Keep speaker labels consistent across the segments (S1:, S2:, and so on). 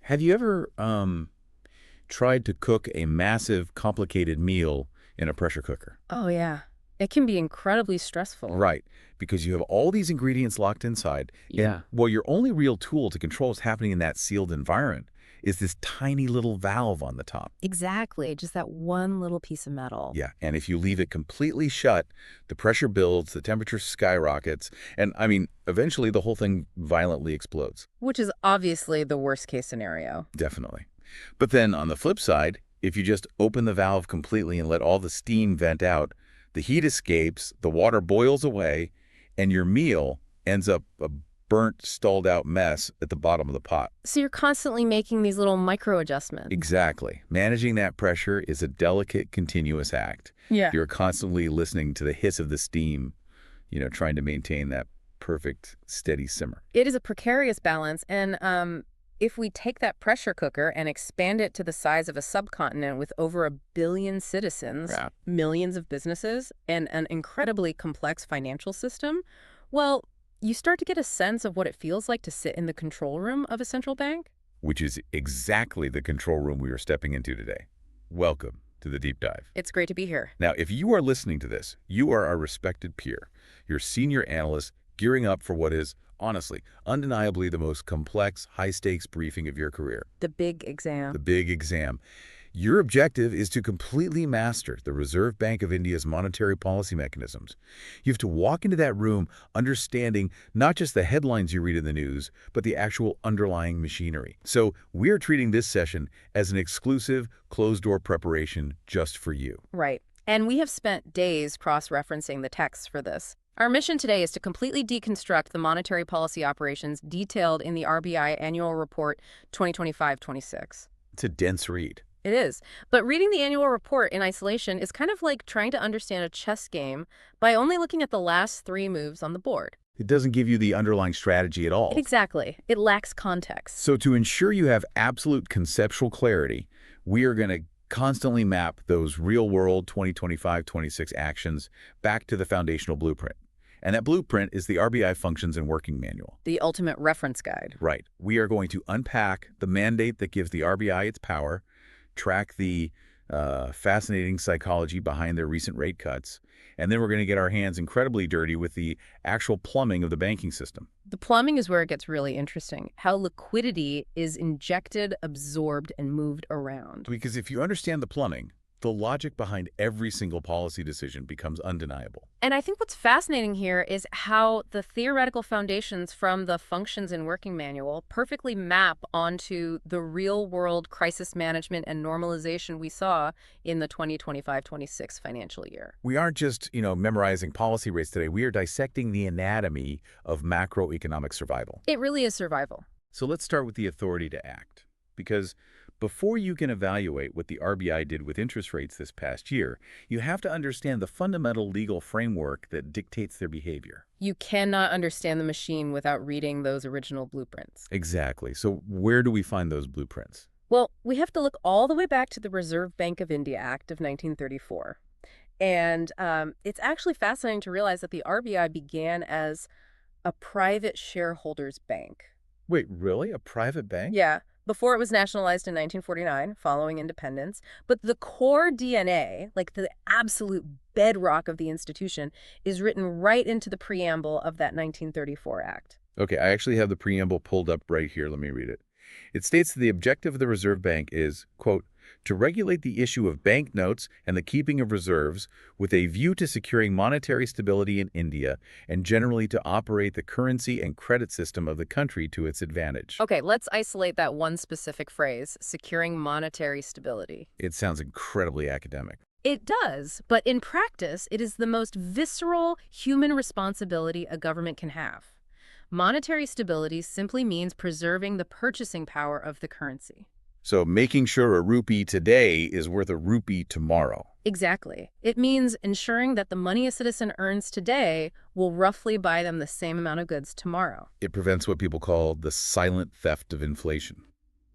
S1: Have you ever tried to cook a massive, complicated meal in a pressure cooker?
S2: Oh, yeah. It can be incredibly stressful.
S1: Right, because you have all these ingredients locked inside, and
S2: Yeah.
S1: well, your only real tool to control what's happening in that sealed environment is this tiny little valve on the top.
S2: Exactly. Just that one little piece of metal.
S1: Yeah, and if you leave it completely shut, the pressure builds, the temperature skyrockets, and I mean, eventually the whole thing violently explodes.
S2: Which is obviously the worst case scenario.
S1: Definitely. But then on the flip side, if you just open the valve completely and let all the steam vent out, the heat escapes, the water boils away, and your meal ends up a burnt, stalled out mess at the bottom of the pot.
S2: So you're constantly making these little micro adjustments.
S1: Exactly. Managing that pressure is a delicate, continuous act.
S2: Yeah.
S1: You're constantly listening to the hiss of the steam, trying to maintain that perfect, steady simmer.
S2: It is a precarious balance. And if we take that pressure cooker and expand it to the size of a subcontinent with over 1 billion citizens,
S1: Yeah.
S2: millions of businesses, and an incredibly complex financial system, well, you start to get a sense of what it feels like to sit in the control room of a central bank.
S1: Which is exactly the control room we are stepping into today. Welcome to the deep dive.
S2: It's great to be here.
S1: Now, if you are listening to this, you are our respected peer, your senior analyst gearing up for what is, honestly, undeniably the most complex, high-stakes briefing of your career,
S2: The big exam.
S1: the big exam. Your objective is to completely master the Reserve Bank of India's monetary policy mechanisms. You have to walk into that room understanding not just the headlines you read in the news, but the actual underlying machinery. So we're treating this session as an exclusive, closed-door preparation just for you.
S2: Right. And we have spent days cross-referencing the texts for this. Our mission today is to completely deconstruct the monetary policy operations detailed in the RBI Annual Report 2025-26.
S1: It's a dense read.
S2: It is. But reading the annual report in isolation is kind of like trying to understand a chess game by only looking at the last 3 moves on the board.
S1: It doesn't give you the underlying strategy at all.
S2: Exactly. It lacks context.
S1: So to ensure you have absolute conceptual clarity, we are going to constantly map those real-world 2025-26 actions back to the foundational blueprint. And that blueprint is the RBI Functions and Working Manual.
S2: The ultimate reference guide.
S1: Right. We are going to unpack the mandate that gives the RBI its power, track the fascinating psychology behind their recent rate cuts, and then we're going to get our hands incredibly dirty with the actual plumbing of the banking system.
S2: The plumbing is where it gets really interesting. How liquidity is injected, absorbed, and moved around.
S1: Because if you understand the plumbing, the logic behind every single policy decision becomes undeniable.
S2: And I think what's fascinating here is how the theoretical foundations from the Functions and Working Manual perfectly map onto the real-world crisis management and normalization we saw in the 2025-26 financial year.
S1: We aren't just, memorizing policy rates today. We are dissecting the anatomy of macroeconomic survival.
S2: It really is survival.
S1: So let's start with the authority to act. Because before you can evaluate what the RBI did with interest rates this past year, you have to understand the fundamental legal framework that dictates their behavior.
S2: You cannot understand the machine without reading those original blueprints.
S1: Exactly. So where do we find those blueprints?
S2: Well, we have to look all the way back to the Reserve Bank of India Act of 1934. And it's actually fascinating to realize that the RBI began as a private shareholders bank.
S1: Wait, really? A private bank?
S2: Yeah, before it was nationalized in 1949, following independence. But the core DNA, like the absolute bedrock of the institution, is written right into the preamble of that 1934 act.
S1: Okay, I actually have the preamble pulled up right here. Let me read it. It states that the objective of the Reserve Bank is, quote, to regulate the issue of banknotes and the keeping of reserves with a view to securing monetary stability in India and generally to operate the currency and credit system of the country to its advantage.
S2: Okay, let's isolate that one specific phrase, securing monetary stability.
S1: It sounds incredibly academic.
S2: It does, but in practice, it is the most visceral human responsibility a government can have. Monetary stability simply means preserving the purchasing power of the currency.
S1: So making sure a rupee today is worth a rupee tomorrow.
S2: Exactly. It means ensuring that the money a citizen earns today will roughly buy them the same amount of goods tomorrow.
S1: It prevents what people call the silent theft of inflation.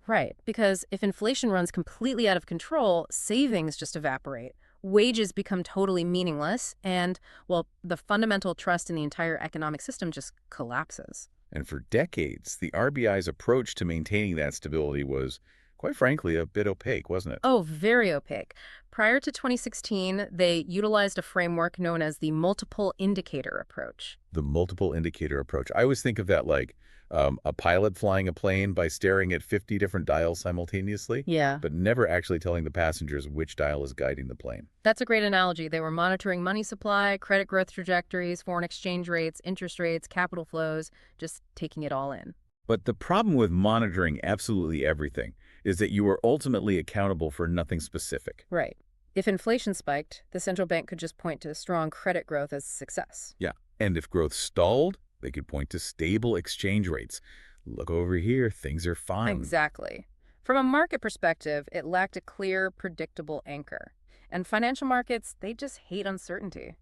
S2: Right, because if inflation runs completely out of control, savings just evaporate. Wages become totally meaningless, and, well, the fundamental trust in the entire economic system just collapses.
S1: And for decades, the RBI's approach to maintaining that stability was, quite frankly, a bit opaque, wasn't it?
S2: Oh, very opaque. Prior to 2016, they utilized a framework known as the multiple indicator approach.
S1: The multiple indicator approach. I always think of that like a pilot flying a plane by staring at 50 different dials simultaneously,
S2: Yeah.
S1: but never actually telling the passengers which dial is guiding the plane.
S2: That's a great analogy. They were monitoring money supply, credit growth trajectories, foreign exchange rates, interest rates, capital flows, just taking it all in.
S1: But the problem with monitoring absolutely everything is that you are ultimately accountable for nothing specific.
S2: Right. If inflation spiked, the central bank could just point to strong credit growth as success.
S1: Yeah. And if growth stalled, they could point to stable exchange rates. Look over here, things are fine.
S2: Exactly. From a market perspective, it lacked a clear, predictable anchor. And financial markets, they just hate uncertainty.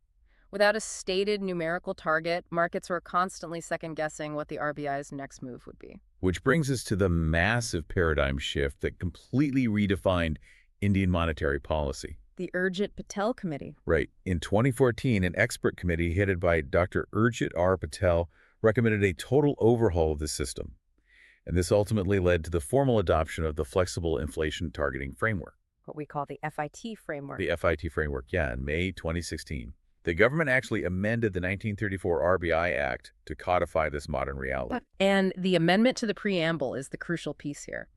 S2: Without a stated numerical target, markets were constantly second-guessing what the RBI's next move would be.
S1: Which brings us to the massive paradigm shift that completely redefined Indian monetary policy.
S2: The Urjit Patel Committee.
S1: Right. In 2014, an expert committee headed by Dr. Urjit R. Patel recommended a total overhaul of the system. And this ultimately led to the formal adoption of the Flexible Inflation Targeting Framework.
S2: What we call the FIT framework.
S1: The FIT framework, yeah, in May 2016. The government actually amended the 1934 RBI Act to codify this modern reality.
S2: And the amendment to the preamble is the crucial piece here.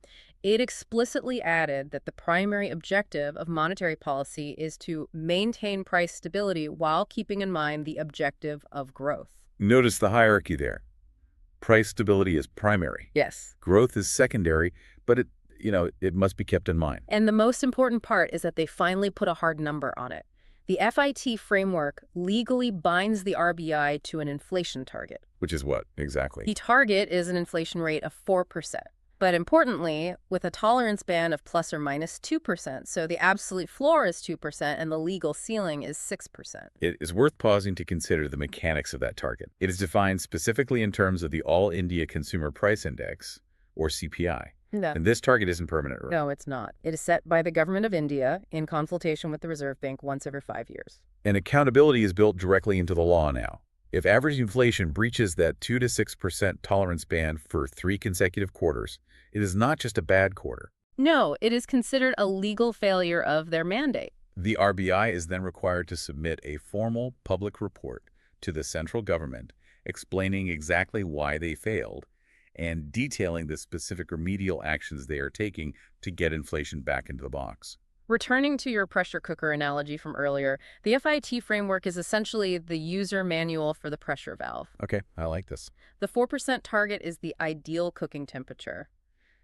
S2: It explicitly added that the primary objective of monetary policy is to maintain price stability while keeping in mind the objective of growth.
S1: Notice the hierarchy there. Price stability is primary.
S2: Yes.
S1: Growth is secondary, but it must be kept in mind.
S2: And the most important part is that they finally put a hard number on it. The FIT framework legally binds the RBI to an inflation target.
S1: Which is what, exactly?
S2: The target is an inflation rate of 4%. But importantly, with a tolerance band of plus or minus 2%, so the absolute floor is 2% and the legal ceiling is 6%.
S1: It is worth pausing to consider the mechanics of that target. It is defined specifically in terms of the All India Consumer Price Index, or CPI.
S2: No.
S1: And this target isn't permanent.
S2: No, it's not. It is set by the government of India in consultation with the Reserve Bank once every 5 years.
S1: And accountability is built directly into the law now. If average inflation breaches that 2 to 6% tolerance band for 3 consecutive quarters, it is not just a bad quarter.
S2: No, it is considered a legal failure of their mandate.
S1: The RBI is then required to submit a formal public report to the central government explaining exactly why they failed and detailing the specific remedial actions they are taking to get inflation back into the box.
S2: Returning to your pressure cooker analogy from earlier, the FIT framework is essentially the user manual for the pressure valve.
S1: Okay, I like this.
S2: The 4% target is the ideal cooking temperature.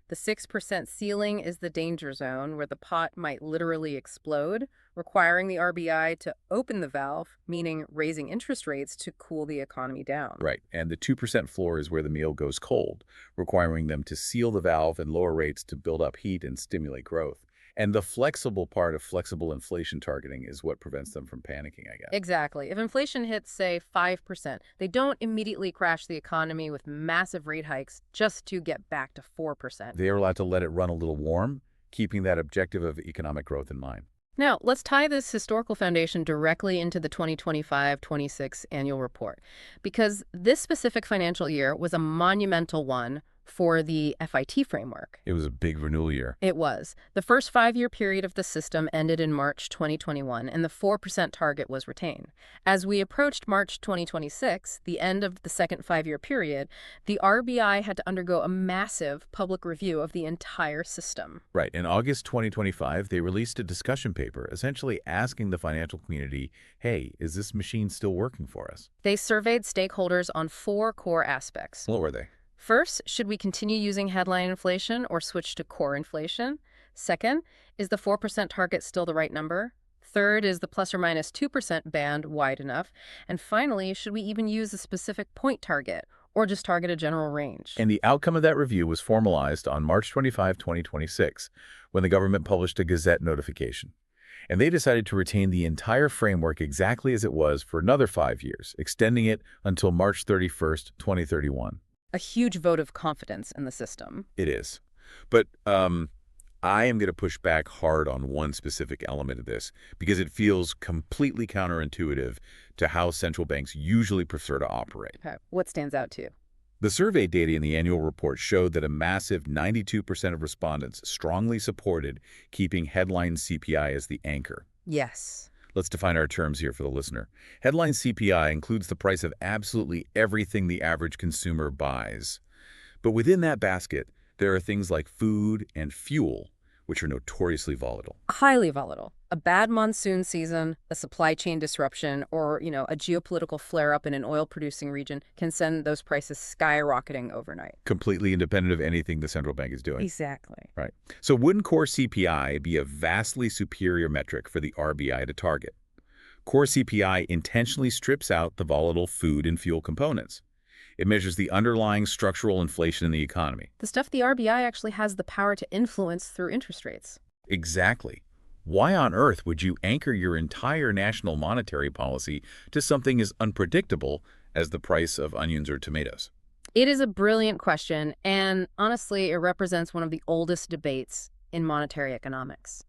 S2: The 6% ceiling is the danger zone where the pot might literally explode, requiring the RBI to open the valve, meaning raising interest rates to cool the economy down.
S1: Right, and the 2% floor is where the meal goes cold, requiring them to seal the valve and lower rates to build up heat and stimulate growth. And the flexible part of flexible inflation targeting is what prevents them from panicking, I guess.
S2: Exactly. If inflation hits, say, 5%, they don't immediately crash the economy with massive rate hikes just to get back to 4%.
S1: They are allowed to let it run a little warm, keeping that objective of economic growth in mind.
S2: Now, let's tie this historical foundation directly into the 2025-26 annual report, because this specific financial year was a monumental one for the FIT framework.
S1: It was a big renewal year.
S2: It was. The first 5-year period of the system ended in March 2021, and the 4% target was retained. As we approached March 2026, the end of the second 5-year period, the RBI had to undergo a massive public review of the entire system.
S1: Right. In August 2025, they released a discussion paper essentially asking the financial community, hey, is this machine still working for us?
S2: They surveyed stakeholders on 4 core aspects.
S1: What were they?
S2: First, should we continue using headline inflation or switch to core inflation? Second, is the 4% target still the right number? Third, is the plus or minus 2% band wide enough? And finally, should we even use a specific point target or just target a general range?
S1: And the outcome of that review was formalized on March 25, 2026, when the government published a Gazette notification. And they decided to retain the entire framework exactly as it was for another 5 years, extending it until March 31st, 2031.
S2: A huge vote of confidence in the system.
S1: It is. But I am going to push back hard on one specific element of this because it feels completely counterintuitive to how central banks usually prefer to operate.
S2: Okay. What stands out to you?
S1: The survey data in the annual report showed that a massive 92% of respondents strongly supported keeping headline CPI as the anchor.
S2: Yes.
S1: Let's define our terms here for the listener. Headline CPI includes the price of absolutely everything the average consumer buys. But within that basket, there are things like food and fuel, which are notoriously volatile.
S2: Highly volatile. A bad monsoon season, a supply chain disruption, or, a geopolitical flare-up in an oil-producing region can send those prices skyrocketing overnight.
S1: Completely independent of anything the central bank is doing.
S2: Exactly.
S1: Right. So wouldn't core CPI be a vastly superior metric for the RBI to target? Core CPI intentionally strips out the volatile food and fuel components. It measures the underlying structural inflation in the economy.
S2: The stuff the RBI actually has the power to influence through interest rates.
S1: Exactly. Why on earth would you anchor your entire national monetary policy to something as unpredictable as the price of onions or tomatoes?
S2: It is a brilliant question, and honestly, it represents one of the oldest debates in monetary economics.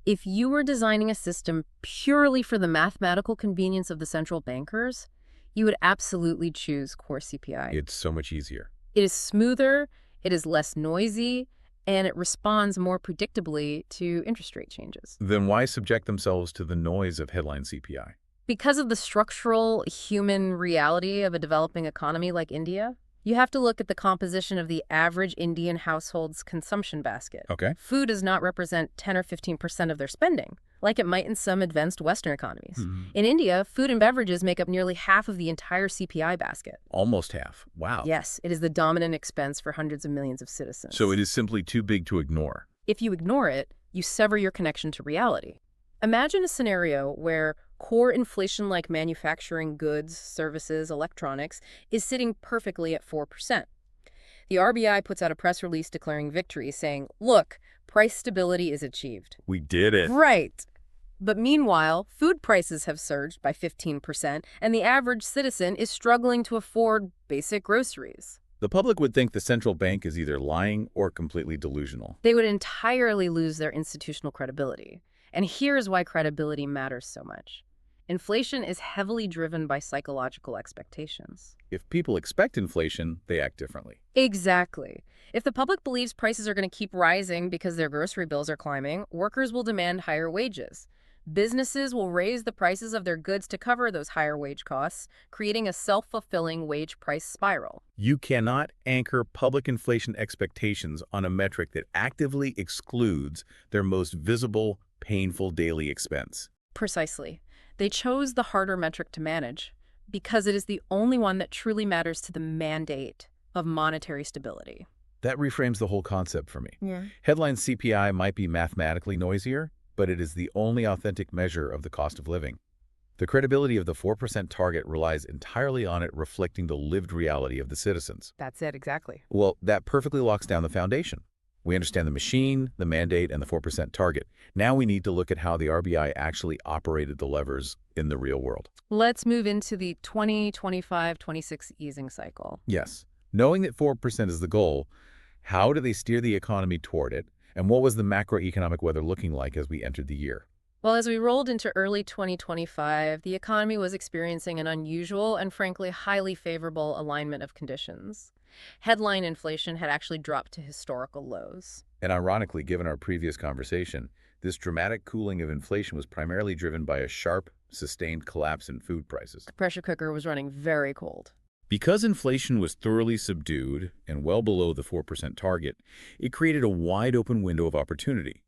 S2: If you were designing a system purely for the mathematical convenience of the central bankers, you would absolutely choose core CPI.
S1: It's so much easier.
S2: It is smoother, it is less noisy, and it responds more predictably to interest rate changes.
S1: Then why subject themselves to the noise of headline CPI?
S2: Because of the structural human reality of a developing economy like India, you have to look at the composition of the average Indian household's consumption basket.
S1: Okay.
S2: Food does not represent 10 or 15% of their spending, like it might in some advanced Western economies. In India, food and beverages make up nearly half of the entire CPI basket.
S1: Almost half. Wow.
S2: Yes, it is the dominant expense for hundreds of millions of citizens.
S1: So it is simply too big to ignore.
S2: If you ignore it, you sever your connection to reality. Imagine a scenario where core inflation like manufacturing goods, services, electronics is sitting perfectly at 4%. The RBI puts out a press release declaring victory, saying, look, price stability is achieved.
S1: We did it.
S2: Right. But meanwhile, food prices have surged by 15%, and the average citizen is struggling to afford basic groceries.
S1: The public would think the central bank is either lying or completely delusional.
S2: They would entirely lose their institutional credibility. And here's why credibility matters so much. Inflation is heavily driven by psychological expectations.
S1: If people expect inflation, they act differently.
S2: Exactly. If the public believes prices are going to keep rising because their grocery bills are climbing, workers will demand higher wages. Businesses will raise the prices of their goods to cover those higher wage costs, creating a self-fulfilling wage price spiral.
S1: You cannot anchor public inflation expectations on a metric that actively excludes their most visible, painful daily expense.
S2: Precisely. They chose the harder metric to manage because it is the only one that truly matters to the mandate of monetary stability.
S1: That reframes the whole concept for me.
S2: Yeah.
S1: Headline CPI might be mathematically noisier, but it is the only authentic measure of the cost of living. The credibility of the 4% target relies entirely on it reflecting the lived reality of the citizens.
S2: That's it, exactly.
S1: Well, that perfectly locks down the foundation. We understand the machine, the mandate, and the 4% target. Now we need to look at how the RBI actually operated the levers in the real world.
S2: Let's move into the 2025-26 easing cycle.
S1: Yes. Knowing that 4% is the goal, how do they steer the economy toward it? And what was the macroeconomic weather looking like as we entered the year?
S2: Well, as we rolled into early 2025, the economy was experiencing an unusual and frankly highly favorable alignment of conditions. Headline inflation had actually dropped to historical lows.
S1: And ironically, given our previous conversation, this dramatic cooling of inflation was primarily driven by a sharp, sustained collapse in food prices.
S2: The pressure cooker was running very cold.
S1: Because inflation was thoroughly subdued and well below the 4% target, it created a wide-open window of opportunity.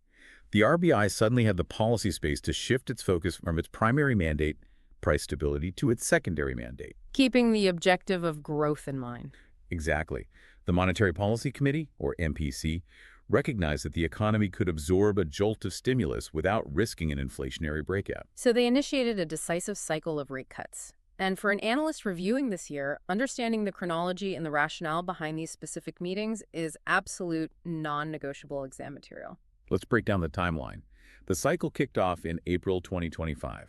S1: The RBI suddenly had the policy space to shift its focus from its primary mandate, price stability, to its secondary mandate.
S2: Keeping the objective of growth in mind.
S1: Exactly. The Monetary Policy Committee, or MPC, recognized that the economy could absorb a jolt of stimulus without risking an inflationary breakout.
S2: So they initiated a decisive cycle of rate cuts. And for an analyst reviewing this year, understanding the chronology and the rationale behind these specific meetings is absolute non-negotiable exam material.
S1: Let's break down the timeline. The cycle kicked off in April 2025.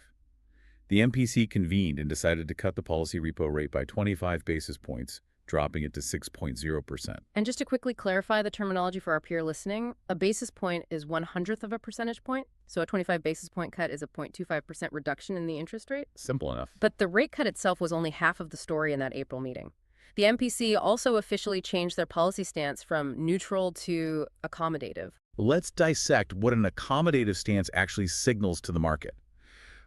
S1: The MPC convened and decided to cut the policy repo rate by 25 basis points, dropping it to 6.0%.
S2: And just to quickly clarify the terminology for our peer listening, a basis point is 1/100th of a percentage point. So a 25 basis point cut is a 0.25% reduction in the interest rate.
S1: Simple enough.
S2: But the rate cut itself was only half of the story in that April meeting. The MPC also officially changed their policy stance from neutral to accommodative.
S1: Let's dissect what an accommodative stance actually signals to the market.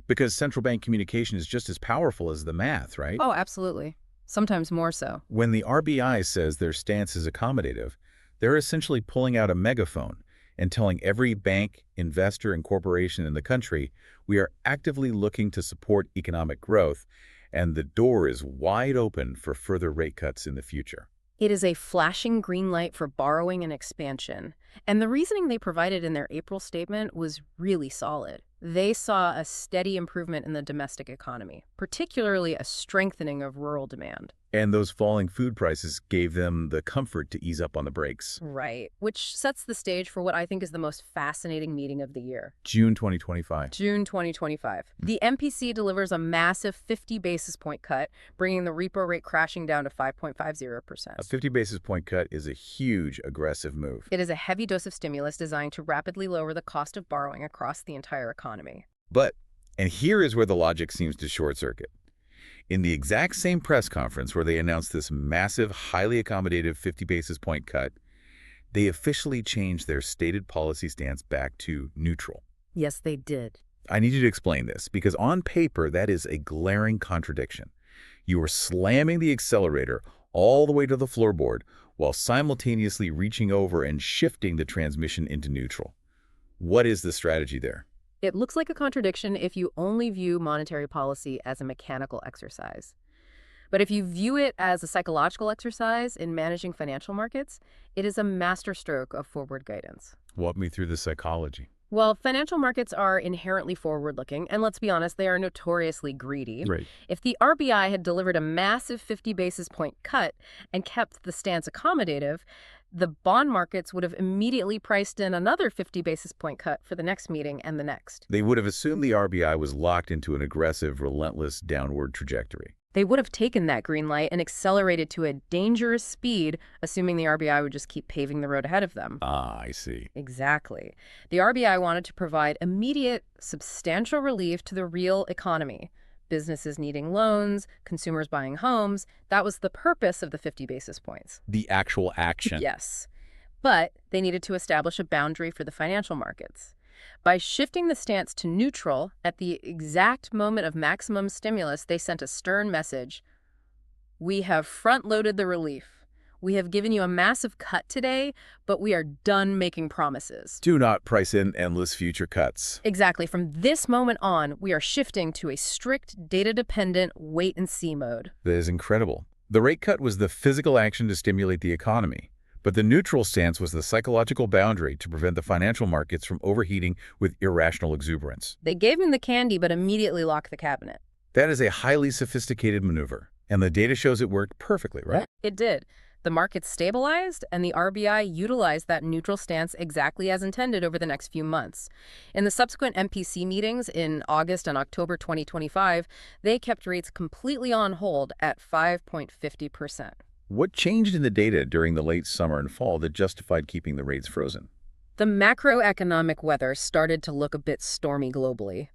S1: Because central bank communication is just as powerful as the math, right?
S2: Oh, absolutely. Sometimes more so.
S1: When the RBI says their stance is accommodative, they're essentially pulling out a megaphone and telling every bank, investor, and corporation in the country, we are actively looking to support economic growth, and the door is wide open for further rate cuts in the future.
S2: It is a flashing green light for borrowing and expansion. And the reasoning they provided in their April statement was really solid. They saw a steady improvement in the domestic economy, particularly a strengthening of rural demand.
S1: And those falling food prices gave them the comfort to ease up on the brakes.
S2: Right, which sets the stage for what I think is the most fascinating meeting of the year.
S1: June 2025.
S2: June 2025. The MPC delivers a massive 50 basis point cut, bringing the repo rate crashing down to 5.50%.
S1: A 50 basis point cut is a huge aggressive move.
S2: It is a heavy dose of stimulus designed to rapidly lower the cost of borrowing across the entire economy.
S1: But, and here is where the logic seems to short circuit. In the exact same press conference where they announced this massive, highly accommodative 50 basis point cut, they officially changed their stated policy stance back to neutral.
S2: Yes, they did.
S1: I need you to explain this, because on paper, that is a glaring contradiction. You are slamming the accelerator all the way to the floorboard while simultaneously reaching over and shifting the transmission into neutral. What is the strategy there?
S2: It looks like a contradiction if you only view monetary policy as a mechanical exercise. But if you view it as a psychological exercise in managing financial markets, it is a masterstroke of forward guidance.
S1: Walk me through the psychology.
S2: Well, financial markets are inherently forward-looking, and let's be honest, they are notoriously greedy.
S1: Right.
S2: If the RBI had delivered a massive 50 basis point cut and kept the stance accommodative, the bond markets would have immediately priced in another 50 basis point cut for the next meeting and the next.
S1: They would have assumed the RBI was locked into an aggressive, relentless downward trajectory.
S2: They would have taken that green light and accelerated to a dangerous speed, assuming the RBI would just keep paving the road ahead of them.
S1: Ah, I see.
S2: Exactly. The RBI wanted to provide immediate, substantial relief to the real economy. Businesses needing loans, consumers buying homes. That was the purpose of the 50 basis points.
S1: The actual action.
S2: Yes. But they needed to establish a boundary for the financial markets. By shifting the stance to neutral at the exact moment of maximum stimulus, they sent a stern message. We have front-loaded the relief. We have given you a massive cut today, but we are done making promises.
S1: Do not price in endless future cuts.
S2: Exactly. From this moment on, we are shifting to a strict, data-dependent wait-and-see mode.
S1: That is incredible. The rate cut was the physical action to stimulate the economy, but the neutral stance was the psychological boundary to prevent the financial markets from overheating with irrational exuberance.
S2: They gave him the candy, but immediately locked the cabinet.
S1: That is a highly sophisticated maneuver, and the data shows it worked perfectly, right?
S2: It did. The market stabilized, and the RBI utilized that neutral stance exactly as intended over the next few months. In the subsequent MPC meetings in August and October 2025, they kept rates completely on hold at 5.50%.
S1: What changed in the data during the late summer and fall that justified keeping the rates frozen?
S2: The macroeconomic weather started to look a bit stormy globally.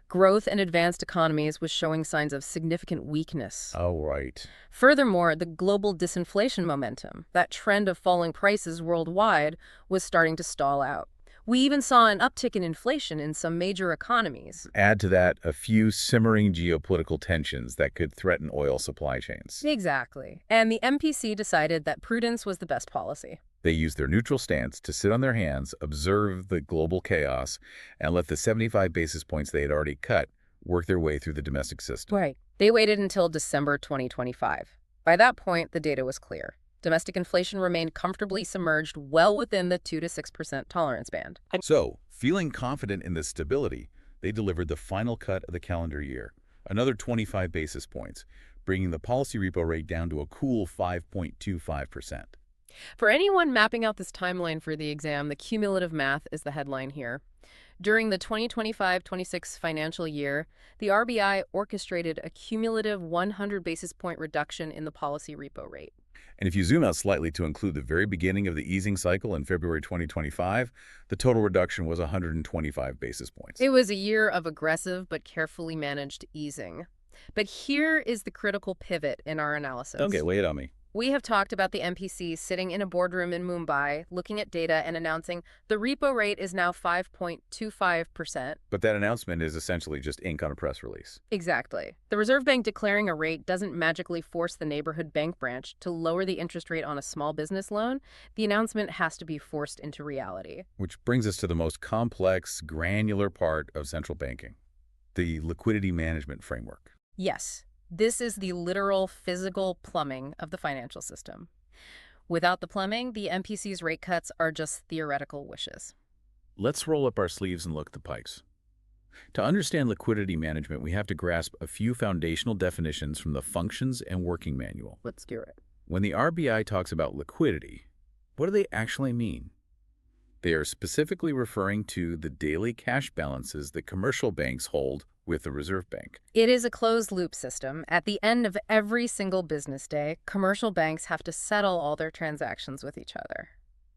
S2: Growth in advanced economies was showing signs of significant weakness.
S1: Oh, right.
S2: Furthermore, the global disinflation momentum, that trend of falling prices worldwide, was starting to stall out. We even saw an uptick in inflation in some major economies.
S1: Add to that a few simmering geopolitical tensions that could threaten oil supply chains.
S2: Exactly. And the MPC decided that prudence was the best policy.
S1: They used their neutral stance to sit on their hands, observe the global chaos, and let the 75 basis points they had already cut work their way through the domestic system.
S2: Right. They waited until December 2025. By that point, the data was clear. Domestic inflation remained comfortably submerged well within the 2 to 6% tolerance band.
S1: So, feeling confident in this stability, they delivered the final cut of the calendar year, another 25 basis points, bringing the policy repo rate down to a cool 5.25%.
S2: For anyone mapping out this timeline for the exam, the cumulative math is the headline here. During the 2025-26 financial year, the RBI orchestrated a cumulative 100 basis point reduction in the policy repo rate.
S1: And if you zoom out slightly to include the very beginning of the easing cycle in February 2025, the total reduction was 125 basis points.
S2: It was a year of aggressive but carefully managed easing. But here is the critical pivot in our analysis.
S1: Okay, lay it on me.
S2: We have talked about the MPC sitting in a boardroom in Mumbai, looking at data and announcing the repo rate is now 5.25%.
S1: But that announcement is essentially just ink on a press release.
S2: Exactly. The Reserve Bank declaring a rate doesn't magically force the neighborhood bank branch to lower the interest rate on a small business loan. The announcement has to be forced into reality.
S1: Which brings us to the most complex, granular part of central banking, the liquidity management framework.
S2: Yes, this is the literal physical plumbing of the financial system. Without the plumbing, the MPC's rate cuts are just theoretical wishes.
S1: Let's roll up our sleeves and look at the pipes. To understand liquidity management, we have to grasp a few foundational definitions from the Functions and Working Manual.
S2: Let's do it.
S1: When the RBI talks about liquidity, what do they actually mean? They are specifically referring to the daily cash balances that commercial banks hold with the Reserve Bank.
S2: It is a closed-loop system. At the end of every single business day, commercial banks have to settle all their transactions with each other.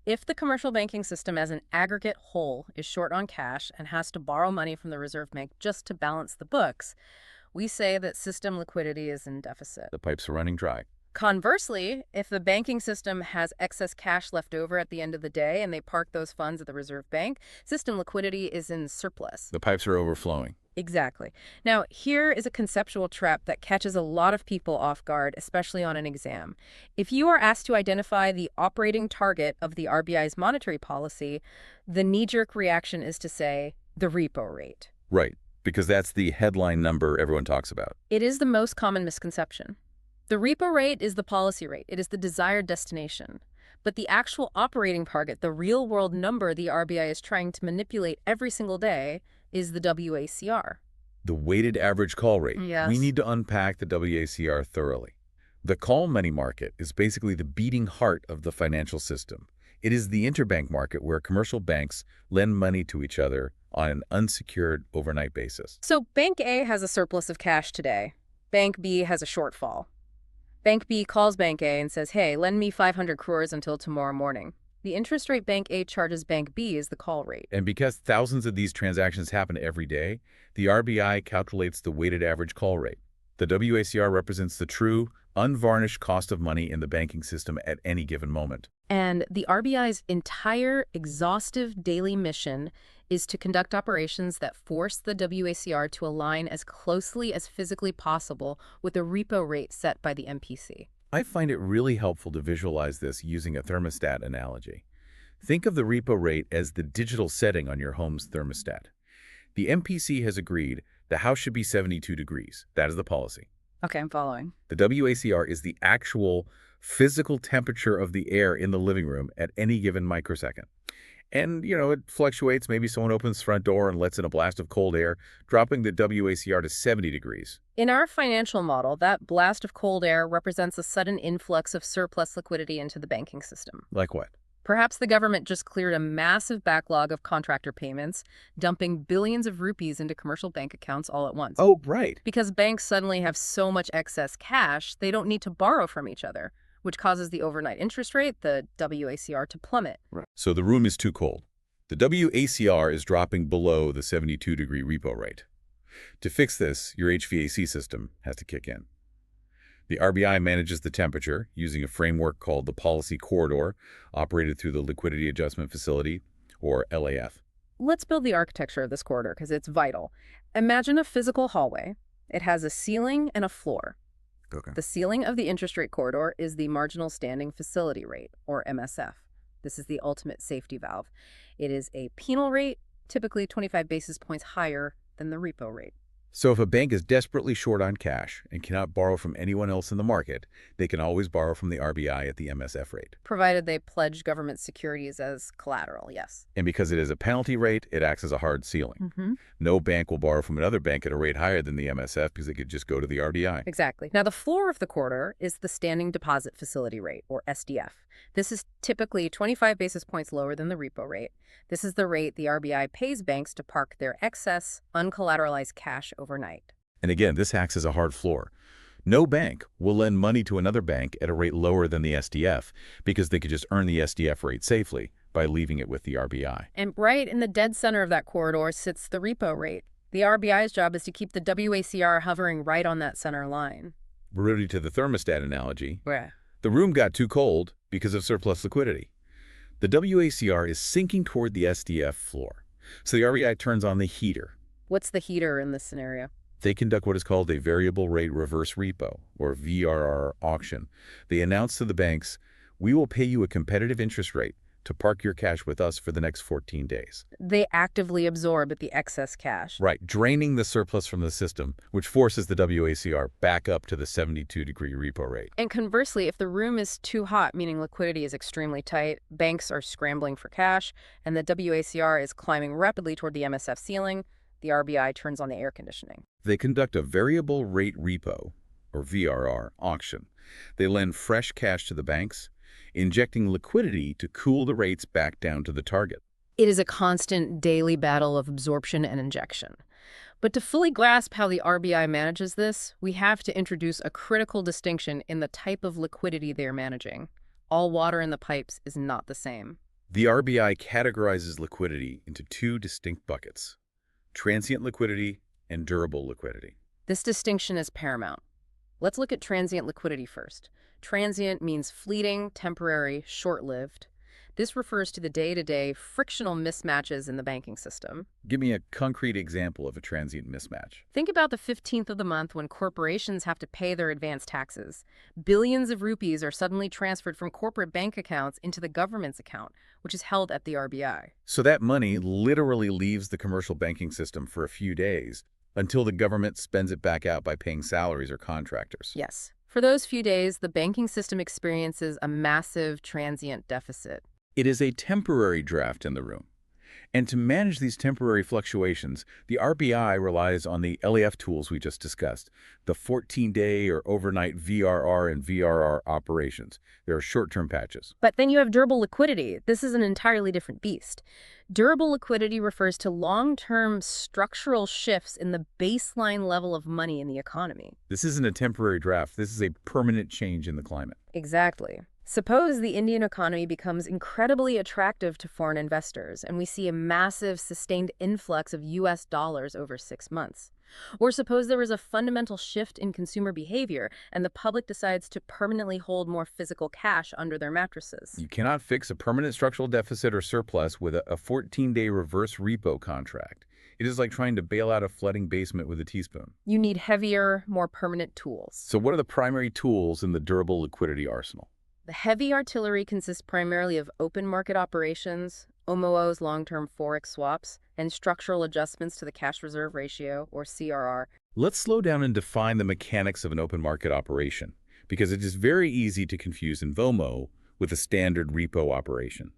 S2: If the commercial banking system as an aggregate whole is short on cash and has to borrow money from the Reserve Bank just to balance the books, we say that system liquidity is in deficit.
S1: The pipes are running dry.
S2: Conversely, if the banking system has excess cash left over at the end of the day and they park those funds at the Reserve Bank, system liquidity is in surplus.
S1: The pipes are overflowing.
S2: Exactly. Now, here is a conceptual trap that catches a lot of people off guard, especially on an exam. If you are asked to identify the operating target of the RBI's monetary policy, the knee-jerk reaction is to say the repo rate.
S1: Right, because that's the headline number everyone talks about.
S2: It is the most common misconception. The repo rate is the policy rate. It is the desired destination. But the actual operating target, the real-world number the RBI is trying to manipulate every single day, is the WACR.
S1: The weighted average call rate.
S2: Yes.
S1: We need to unpack the WACR thoroughly. The call money market is basically the beating heart of the financial system. It is the interbank market where commercial banks lend money to each other on an unsecured overnight basis.
S2: So Bank A has a surplus of cash today. Bank B has a shortfall. Bank B calls Bank A and says, hey, lend me 500 crores until tomorrow morning. The interest rate Bank A charges Bank B is the call rate.
S1: And because thousands of these transactions happen every day, the RBI calculates the weighted average call rate. The WACR represents the true, unvarnished cost of money in the banking system at any given moment.
S2: And the RBI's entire exhaustive daily mission is to conduct operations that force the WACR to align as closely as physically possible with the repo rate set by the MPC.
S1: I find it really helpful to visualize this using a thermostat analogy. Think of the repo rate as the digital setting on your home's thermostat. The MPC has agreed the house should be 72 degrees. That is the policy.
S2: Okay, I'm following.
S1: The WACR is the actual physical temperature of the air in the living room at any given microsecond. And, it fluctuates. Maybe someone opens the front door and lets in a blast of cold air, dropping the WACR to 70 degrees.
S2: In our financial model, that blast of cold air represents a sudden influx of surplus liquidity into the banking system.
S1: Like what?
S2: Perhaps the government just cleared a massive backlog of contractor payments, dumping billions of rupees into commercial bank accounts all at once.
S1: Oh, right.
S2: Because banks suddenly have so much excess cash, they don't need to borrow from each other, which causes the overnight interest rate, the WACR, to plummet.
S1: Right. So the room is too cold. The WACR is dropping below the 72-degree repo rate. To fix this, your HVAC system has to kick in. The RBI manages the temperature using a framework called the Policy Corridor, operated through the Liquidity Adjustment Facility, or LAF.
S2: Let's build the architecture of this corridor because it's vital. Imagine a physical hallway. It has a ceiling and a floor.
S1: Okay.
S2: The ceiling of the interest rate corridor is the marginal standing facility rate, or MSF. This is the ultimate safety valve. It is a penal rate, typically 25 basis points higher than the repo rate.
S1: So if a bank is desperately short on cash and cannot borrow from anyone else in the market, they can always borrow from the RBI at the MSF rate.
S2: Provided they pledge government securities as collateral, yes.
S1: And because it is a penalty rate, it acts as a hard ceiling. No bank will borrow from another bank at a rate higher than the MSF because they could just go to the RBI.
S2: Exactly. Now, the floor of the corridor is the standing deposit facility rate, or SDF. This is typically 25 basis points lower than the repo rate. This is the rate the RBI pays banks to park their excess, uncollateralized cash overnight.
S1: And again, this acts as a hard floor. No bank will lend money to another bank at a rate lower than the SDF because they could just earn the SDF rate safely by leaving it with the RBI.
S2: And right in the dead center of that corridor sits the repo rate. The RBI's job is to keep the WACR hovering right on that center line.
S1: Related to the thermostat analogy,
S2: Yeah.
S1: The room got too cold because of surplus liquidity. The WACR is sinking toward the SDF floor, so the RBI turns on the heater.
S2: What's the heater in this scenario?
S1: They conduct what is called a variable rate reverse repo, or VRR auction. They announce to the banks, we will pay you a competitive interest rate to park your cash with us for the next 14 days.
S2: They actively absorb the excess cash.
S1: Right, draining the surplus from the system, which forces the WACR back up to the 72-degree repo rate.
S2: And conversely, if the room is too hot, meaning liquidity is extremely tight, banks are scrambling for cash, and the WACR is climbing rapidly toward the MSF ceiling, the RBI turns on the air conditioning.
S1: They conduct a variable rate repo, or VRR, auction. They lend fresh cash to the banks, injecting liquidity to cool the rates back down to the target.
S2: It is a constant daily battle of absorption and injection. But to fully grasp how the RBI manages this, we have to introduce a critical distinction in the type of liquidity they're managing. All water in the pipes is not the same.
S1: The RBI categorizes liquidity into two distinct buckets: transient liquidity and durable liquidity.
S2: This distinction is paramount. Let's look at transient liquidity first. Transient means fleeting, temporary, short-lived. This refers to the day-to-day frictional mismatches in the banking system.
S1: Give me a concrete example of a transient mismatch.
S2: Think about the 15th of the month when corporations have to pay their advance taxes. Billions of rupees are suddenly transferred from corporate bank accounts into the government's account, which is held at the RBI.
S1: So that money literally leaves the commercial banking system for a few days until the government spends it back out by paying salaries or contractors.
S2: Yes. For those few days, the banking system experiences a massive transient deficit.
S1: It is a temporary draft in the room. And to manage these temporary fluctuations, the RBI relies on the LAF tools we just discussed, the 14-day or overnight VRR and VRR operations. There are short-term patches.
S2: But then you have durable liquidity. This is an entirely different beast. Durable liquidity refers to long-term structural shifts in the baseline level of money in the economy.
S1: This isn't a temporary draft. This is a permanent change in the climate.
S2: Exactly. Suppose the Indian economy becomes incredibly attractive to foreign investors, and we see a massive, sustained influx of US dollars over 6 months. Or suppose there is a fundamental shift in consumer behavior, and the public decides to permanently hold more physical cash under their mattresses.
S1: You cannot fix a permanent structural deficit or surplus with a 14-day reverse repo contract. It is like trying to bail out a flooding basement with a teaspoon.
S2: You need heavier, more permanent tools.
S1: So what are the primary tools in the durable liquidity arsenal?
S2: The heavy artillery consists primarily of open market operations, OMOs, long-term forex swaps, and structural adjustments to the cash reserve ratio, or CRR.
S1: Let's slow down and define the mechanics of an open market operation, because it is very easy to confuse an VOMO with a standard repo operation.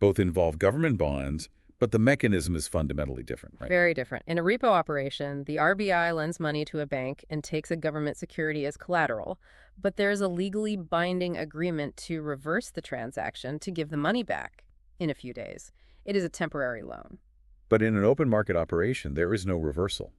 S1: Both involve government bonds, but the mechanism is fundamentally different, right?
S2: Very different. In a repo operation, the RBI lends money to a bank and takes a government security as collateral, but there's a legally binding agreement to reverse the transaction to give the money back in a few days. It is a temporary loan.
S1: But in an open market operation, there is no reversal.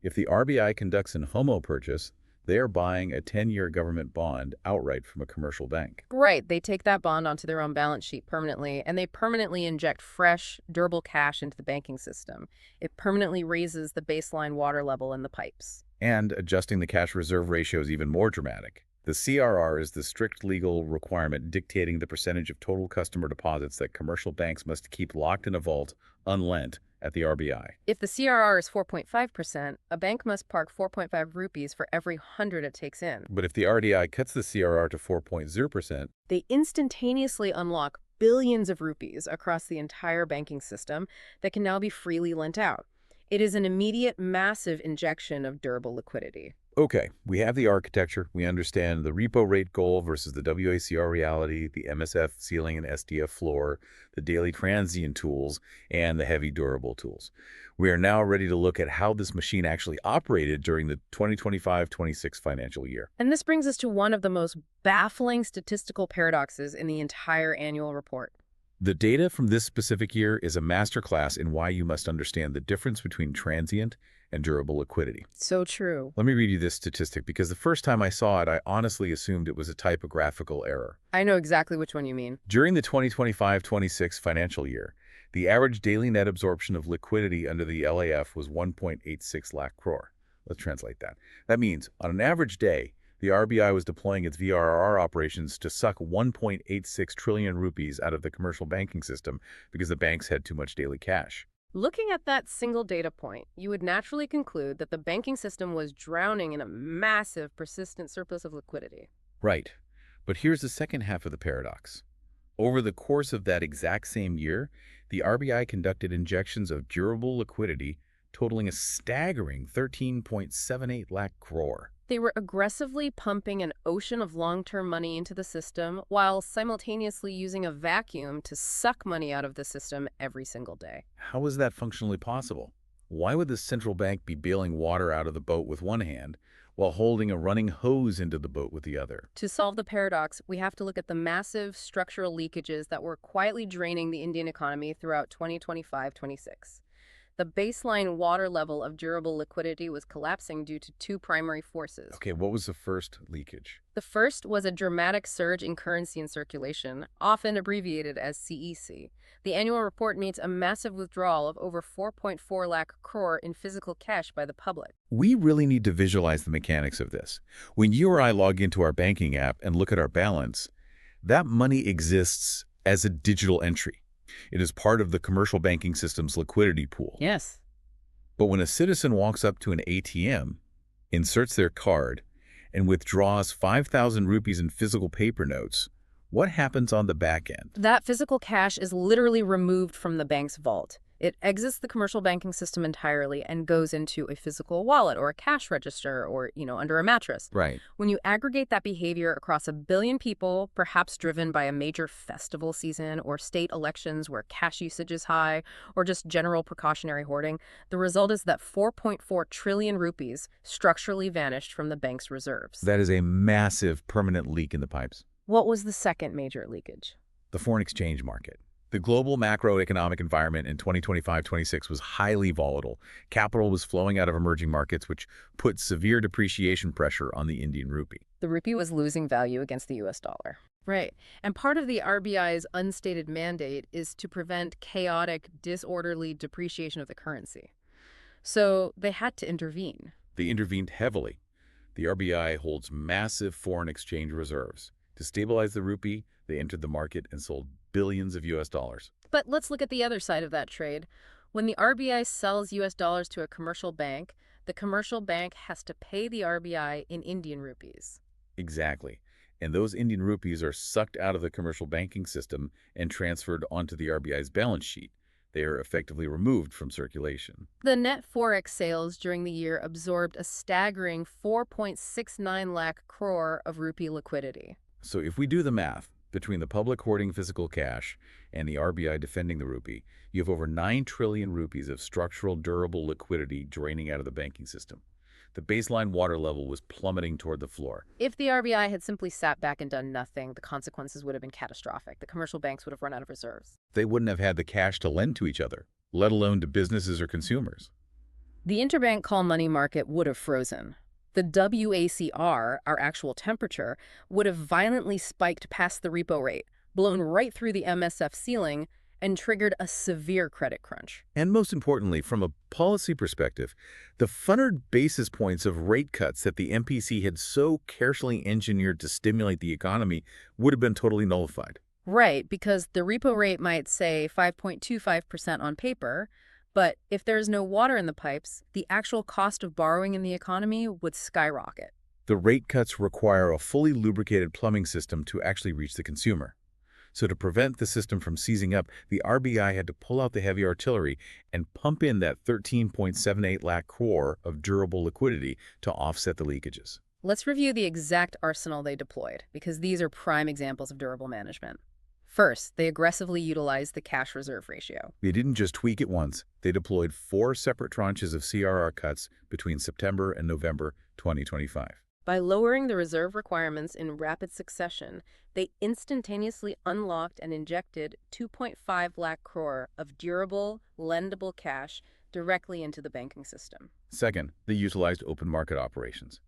S1: If the RBI conducts an HOMO purchase, they are buying a 10-year government bond outright from a commercial bank.
S2: Right. They take that bond onto their own balance sheet permanently, and they permanently inject fresh, durable cash into the banking system. It permanently raises the baseline water level in the pipes.
S1: And adjusting the cash reserve ratio is even more dramatic. The CRR is the strict legal requirement dictating the percentage of total customer deposits that commercial banks must keep locked in a vault, unlent, at the RBI.
S2: If the CRR is 4.5%, a bank must park 4.5 rupees for every 100 it takes in.
S1: But if the RBI cuts the CRR to 4.0%,
S2: They instantaneously unlock billions of rupees across the entire banking system that can now be freely lent out. It is an immediate, massive injection of durable liquidity.
S1: okay, we have the architecture, we understand the repo rate goal versus the WACR reality, the MSF ceiling and SDF floor, the daily transient tools, and the heavy durable tools. We are now ready to look at how this machine actually operated during the 2025-26 financial year.
S2: And this brings us to one of the most baffling statistical paradoxes in the entire annual report.
S1: The data from this specific year is a masterclass in why you must understand the difference between transient and durable liquidity.
S2: So true.
S1: Let me read you this statistic because the first time I saw it, I honestly assumed it was a typographical error.
S2: I know exactly which one you mean.
S1: During the 2025-26 financial year, the average daily net absorption of liquidity under the LAF was 1.86 lakh crore. Let's translate that. That means, on an average day, The RBI was deploying its VRR operations to suck 1.86 trillion rupees out of the commercial banking system because the banks had too much daily cash.
S2: Looking at that single data point, you would naturally conclude that the banking system was drowning in a massive, persistent surplus of liquidity.
S1: Right. But here's the second half of the paradox. Over the course of that exact same year, the RBI conducted injections of durable liquidity totaling a staggering 13.78 lakh crore.
S2: They were aggressively pumping an ocean of long-term money into the system while simultaneously using a vacuum to suck money out of the system every single day.
S1: How is that functionally possible? Why would the central bank be bailing water out of the boat with one hand while holding a running hose into the boat with the other?
S2: To solve the paradox, we have to look at the massive structural leakages that were quietly draining the Indian economy throughout 2025-26. The baseline water level of durable liquidity was collapsing due to two primary forces.
S1: Okay, what was the first leakage?
S2: The first was a dramatic surge in currency in circulation, often abbreviated as CEC. The annual report meets a massive withdrawal of over 4.4 lakh crore in physical cash by the public.
S1: We really need to visualize the mechanics of this. When you or I log into our banking app and look at our balance, that money exists as a digital entry. It is part of the commercial banking system's liquidity pool.
S2: Yes.
S1: But when a citizen walks up to an ATM, inserts their card, and withdraws 5,000 rupees in physical paper notes, what happens on the back end?
S2: That physical cash is literally removed from the bank's vault. It exits the commercial banking system entirely and goes into a physical wallet or a cash register or, under a mattress.
S1: Right.
S2: When you aggregate that behavior across a billion people, perhaps driven by a major festival season or state elections where cash usage is high or just general precautionary hoarding, the result is that 4.4 trillion rupees structurally vanished from the bank's reserves.
S1: That is a massive permanent leak in the pipes.
S2: What was the second major leakage?
S1: The foreign exchange market. The global macroeconomic environment in 2025-26 was highly volatile. Capital was flowing out of emerging markets, which put severe depreciation pressure on the Indian rupee.
S2: The rupee was losing value against the US dollar. Right. And part of the RBI's unstated mandate is to prevent chaotic, disorderly depreciation of the currency. So they had to intervene.
S1: They intervened heavily. The RBI holds massive foreign exchange reserves. To stabilize the rupee, they entered the market and sold billions of US dollars.
S2: But let's look at the other side of that trade. When the RBI sells US dollars to a commercial bank, the commercial bank has to pay the RBI in Indian rupees.
S1: Exactly. And those Indian rupees are sucked out of the commercial banking system and transferred onto the RBI's balance sheet. They are effectively removed from circulation.
S2: The net forex sales during the year absorbed a staggering 4.69 lakh crore of rupee liquidity.
S1: So if we do the math, between the public hoarding physical cash and the RBI defending the rupee, you have over 9 trillion rupees of structural durable liquidity draining out of the banking system. The baseline water level was plummeting toward the floor.
S2: If the RBI had simply sat back and done nothing, the consequences would have been catastrophic. The commercial banks would have run out of reserves.
S1: They wouldn't have had the cash to lend to each other, let alone to businesses or consumers.
S2: The interbank call money market would have frozen. The WACR, our actual temperature, would have violently spiked past the repo rate, blown right through the MSF ceiling, and triggered a severe credit crunch.
S1: And most importantly, from a policy perspective, the 100 basis points of rate cuts that the MPC had so carefully engineered to stimulate the economy would have been totally nullified.
S2: Right, because the repo rate might say 5.25% on paper, but if there's no water in the pipes, the actual cost of borrowing in the economy would skyrocket.
S1: The rate cuts require a fully lubricated plumbing system to actually reach the consumer. So to prevent the system from seizing up, the RBI had to pull out the heavy artillery and pump in that 13.78 lakh crore of durable liquidity to offset the leakages.
S2: Let's review the exact arsenal they deployed, because these are prime examples of durable management. First, they aggressively utilized the cash reserve ratio.
S1: They didn't just tweak it once. They deployed 4 separate tranches of CRR cuts between September and November 2025.
S2: By lowering the reserve requirements in rapid succession, they instantaneously unlocked and injected 2.5 lakh crore of durable, lendable cash directly into the banking system.
S1: Second, they utilized open market operations.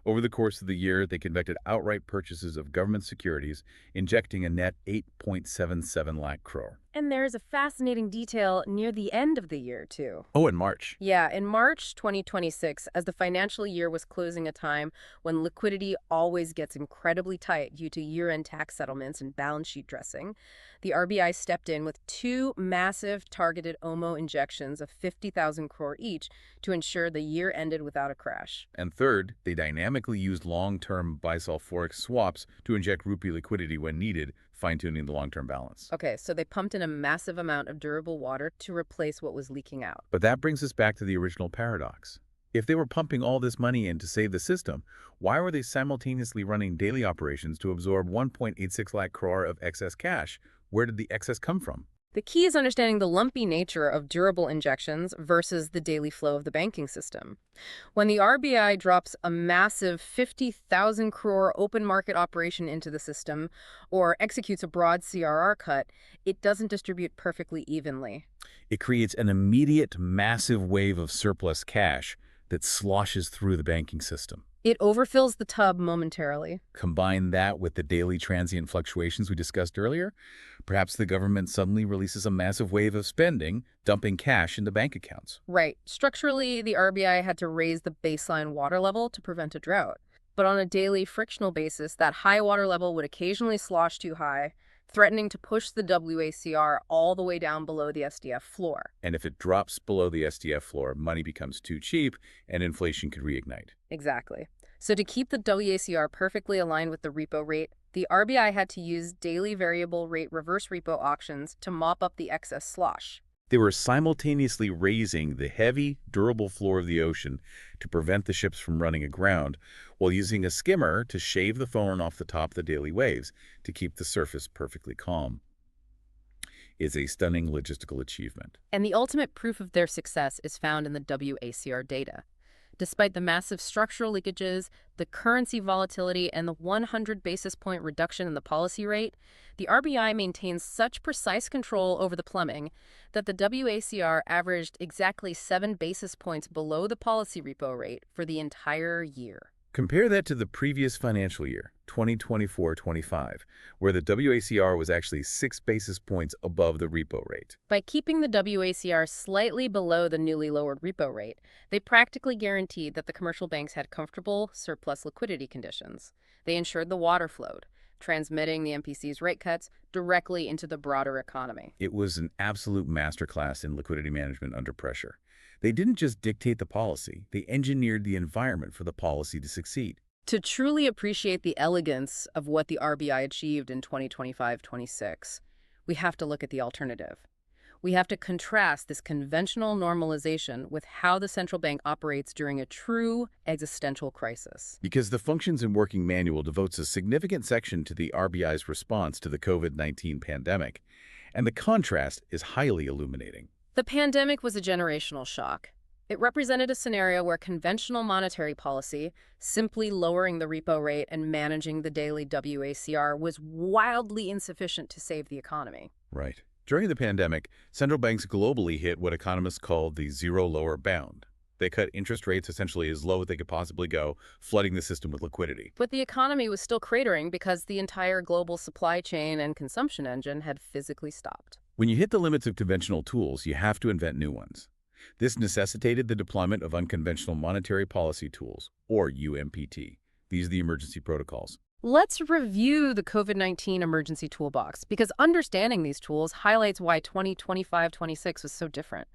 S1: Over the course of the year, they conducted outright purchases of government securities, injecting a net 8.77 lakh crore.
S2: And there's a fascinating detail near the end of the year, too.
S1: Oh, in March.
S2: Yeah, in March 2026, as the financial year was closing, a time when liquidity always gets incredibly tight due to year-end tax settlements and balance sheet dressing, the RBI stepped in with two massive targeted OMO injections of 50,000 crore each to ensure the year ended without a crash.
S1: And third, they dynamically used long-term bisulfuric swaps to inject rupee liquidity when needed, fine-tuning the long-term balance.
S2: Okay, so they pumped in a massive amount of durable water to replace what was leaking out.
S1: But that brings us back to the original paradox. If they were pumping all this money in to save the system, why were they simultaneously running daily operations to absorb 1.86 lakh crore of excess cash? Where did the excess come from?
S2: The key is understanding the lumpy nature of durable injections versus the daily flow of the banking system. When the RBI drops a massive 50,000 crore open market operation into the system or executes a broad CRR cut, it doesn't distribute perfectly evenly.
S1: It creates an immediate, massive wave of surplus cash that sloshes through the banking system.
S2: It overfills the tub momentarily.
S1: Combine that with the daily transient fluctuations we discussed earlier, perhaps the government suddenly releases a massive wave of spending, dumping cash into bank accounts.
S2: Right. Structurally, the RBI had to raise the baseline water level to prevent a drought. But on a daily frictional basis, that high water level would occasionally slosh too high, threatening to push the WACR all the way down below the SDF floor.
S1: And if it drops below the SDF floor, money becomes too cheap and inflation could reignite.
S2: Exactly. So to keep the WACR perfectly aligned with the repo rate, the RBI had to use daily variable rate reverse repo auctions to mop up the excess slosh.
S1: They were simultaneously raising the heavy, durable floor of the ocean to prevent the ships from running aground, while using a skimmer to shave the foam off the top of the daily waves to keep the surface perfectly calm. It's a stunning logistical achievement.
S2: And the ultimate proof of their success is found in the WACR data. Despite the massive structural leakages, the currency volatility, and the 100 basis point reduction in the policy rate, the RBI maintains such precise control over the plumbing that the WACR averaged exactly 7 basis points below the policy repo rate for the entire year.
S1: Compare that to the previous financial year, 2024-25, where the WACR was actually 6 basis points above the repo rate.
S2: By keeping the WACR slightly below the newly lowered repo rate, they practically guaranteed that the commercial banks had comfortable surplus liquidity conditions. They ensured the water flowed, transmitting the MPC's rate cuts directly into the broader economy.
S1: It was an absolute masterclass in liquidity management under pressure. They didn't just dictate the policy, they engineered the environment for the policy to succeed.
S2: To truly appreciate the elegance of what the RBI achieved in 2025-26, we have to look at the alternative. We have to contrast this conventional normalization with how the central bank operates during a true existential crisis.
S1: Because the Functions and Working Manual devotes a significant section to the RBI's response to the COVID-19 pandemic, and the contrast is highly illuminating.
S2: The pandemic was a generational shock. It represented a scenario where conventional monetary policy, simply lowering the repo rate and managing the daily WACR, was wildly insufficient to save the economy.
S1: Right. During the pandemic, central banks globally hit what economists call the zero lower bound. They cut interest rates essentially as low as they could possibly go, flooding the system with liquidity.
S2: But the economy was still cratering because the entire global supply chain and consumption engine had physically stopped.
S1: When you hit the limits of conventional tools, you have to invent new ones. This necessitated the deployment of unconventional monetary policy tools, or UMPT. These are the emergency protocols.
S2: Let's review the COVID-19 emergency toolbox, because understanding these tools highlights why 2025-26 was so different.